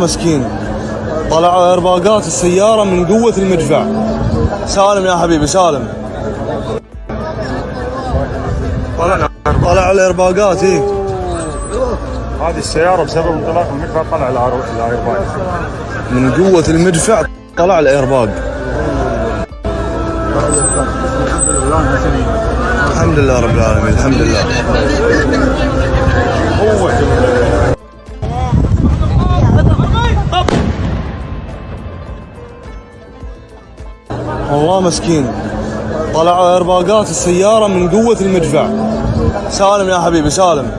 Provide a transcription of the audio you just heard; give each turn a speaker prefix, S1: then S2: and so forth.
S1: مسكين، طلع ايرباقات السيارة من قوة المدفع. سالم يا حبيبي سالم. طلع الايرباقات. ايه
S2: هذه السيارة بسبب انطلاق المدفع طلع الايرباق.
S1: من قوة المدفع طلع الايرباق. الحمد لله رب العالمين، الحمد لله. والله مسكين، طلع ايرباقات السيارة من قوة المدفع. سالم يا حبيبي سالم.